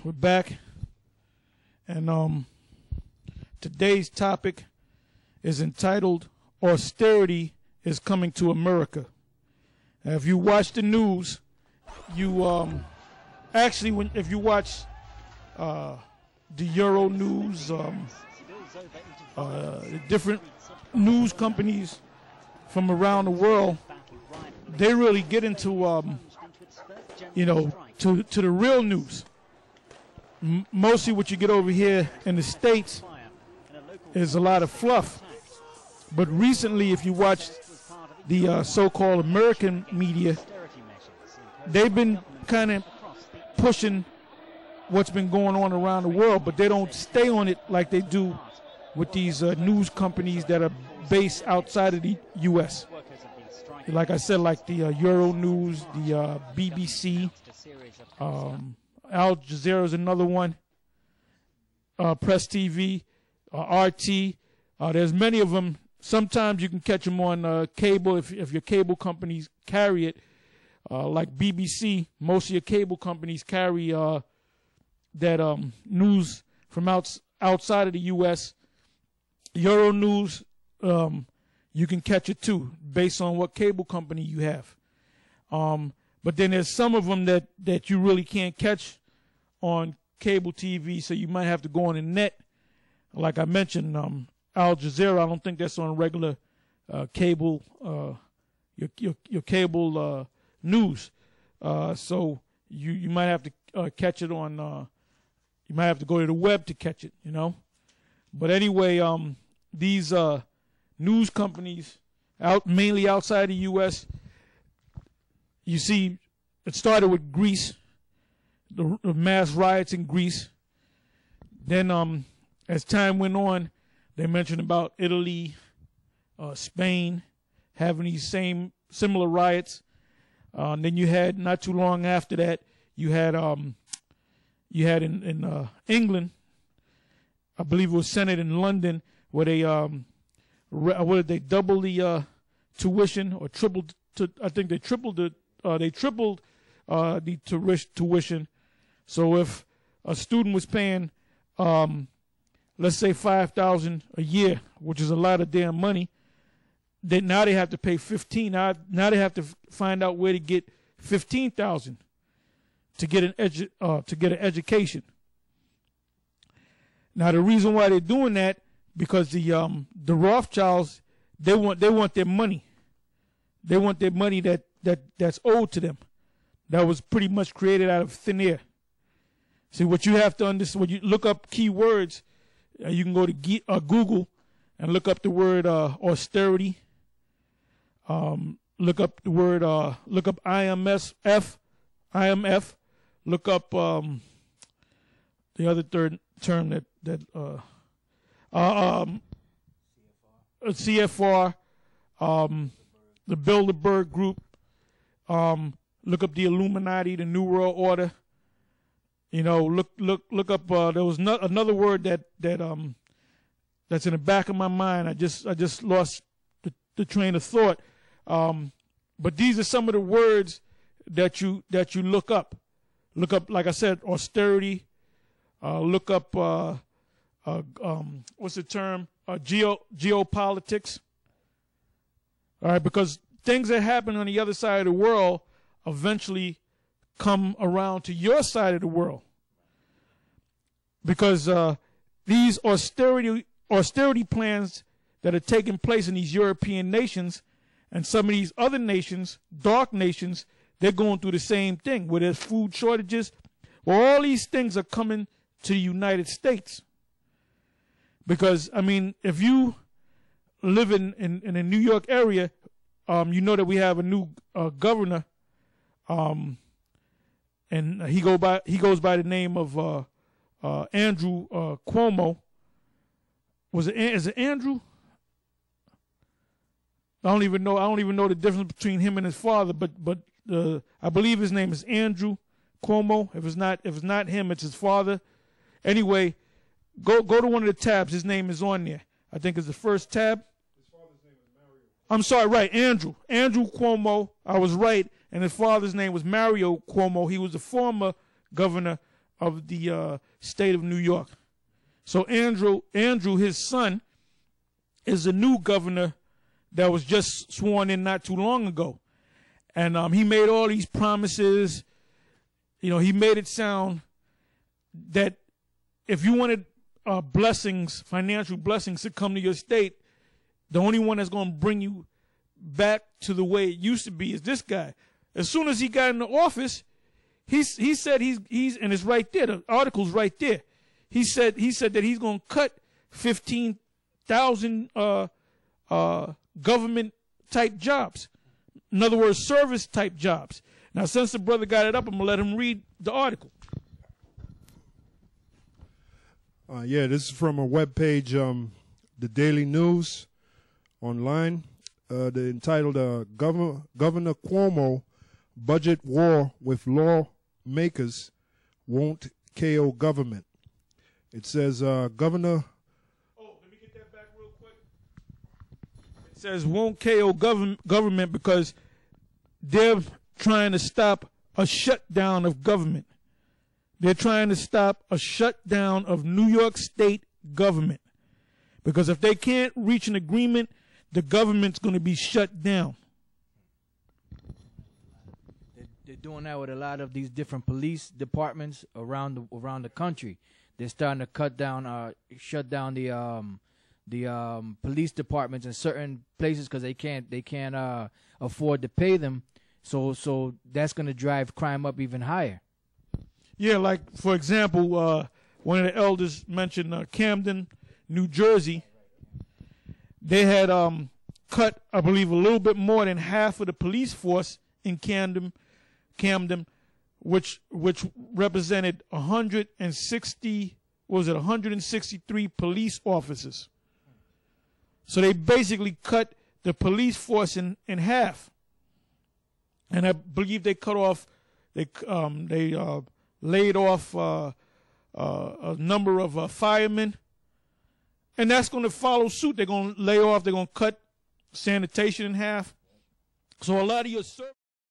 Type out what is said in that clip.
We're back, and today's topic is entitled "Austerity is Coming to America." Now, if you watch the news, you actually, if you watch the Euro News, the different news companies from around the world, they really get into to the real news. Mostly what you get over here in the States is a lot of fluff. But recently, if you watch the so-called American media, they've been kind of pushing what's been going on around the world, but they don't stay on it like they do with these news companies that are based outside of the U.S. Like I said, like the Euro News, the BBC, Al Jazeera is another one, Press TV, RT. There's many of them. Sometimes you can catch them on cable if your cable companies carry it. Like BBC, most of your cable companies carry that news from outside of the U.S. Euro News, you can catch it too, based on what cable company you have. But then there's some of them that you really can't catch on cable TV, so you might have to go on the net. Like I mentioned, Al Jazeera, I don't think that's on regular cable, your cable news. So you might have to catch it on, you might have to go to the web to catch it, you know. But anyway, these news companies, mainly outside the U.S., you see, it started with Greece, the mass riots in Greece. Then, as time went on, they mentioned about Italy, Spain, having these similar riots. Then you had, not too long after that, you had in England, I believe it was Senate in London, where they what did they double the tuition or tripled? I think they tripled the tuition. So if a student was paying, let's say $5,000 a year, which is a lot of damn money, then now they have to pay $15,000. Now they have to find out where to get $15,000 to get an education. Now the reason why they're doing that, because the Rothschilds, they want their money. They want their money that's owed to them. That was pretty much created out of thin air. See, what you have to understand, when you look up keywords, you can go to Google and look up the word austerity. Look up the word, look up IMF. Look up the other third term that CFR, the Bilderberg Group. Look up the Illuminati, the New World Order. You know, look up. There was another word that's in the back of my mind. I just lost the train of thought. But these are some of the words that you look up. Look up, like I said, austerity. Look up what's the term? Geopolitics. All right, because things that happen on the other side of the world eventually come around to your side of the world, because these austerity plans that are taking place in these European nations and some of these other nations, dark nations, they're going through the same thing where there's food shortages. Well, all these things are coming to the United States, because I mean, if you live in the New York area, you know that we have a new governor. And he goes by the name of Andrew Cuomo. Is it Andrew? I don't even know the difference between him and his father, but I believe his name is Andrew Cuomo. If it's not him, it's his father. Anyway, go to one of the tabs. His name is on there. I think it's the first tab. His father's name is Mario. I'm sorry, right, Andrew Cuomo. I was right. And his father's name was Mario Cuomo. He was the former governor of the state of New York. So Andrew, his son, is the new governor that was just sworn in not too long ago. And he made all these promises. You know, he made it sound that if you wanted blessings, financial blessings to come to your state, the only one that's going to bring you back to the way it used to be is this guy. As soon as he got in the office, he said he's and it's right there. The article's right there. He said that he's going to cut 15,000 government type jobs. In other words, service type jobs. Now, since the brother got it up, I'm gonna let him read the article. Yeah, this is from a webpage, the Daily News online. They're entitled Governor Cuomo Budget War with Lawmakers Won't KO Government. It says Governor... Oh, let me get that back real quick. It says won't KO government because they're trying to stop a shutdown of government. They're trying to stop a shutdown of New York State government. Because if they can't reach an agreement, the government's going to be shut down. They're doing that with a lot of these different police departments around the country. They're starting to cut down, shut down the police departments in certain places because they can't afford to pay them. So that's going to drive crime up even higher. Yeah, like for example, one of the elders mentioned Camden, New Jersey. They had cut, I believe, a little bit more than half of the police force in Camden, which represented 163 police officers. So they basically cut the police force in half. And I believe they cut off, they laid off a number of firemen. And that's going to follow suit. They're going to lay off, they're going to cut sanitation in half. So a lot of your service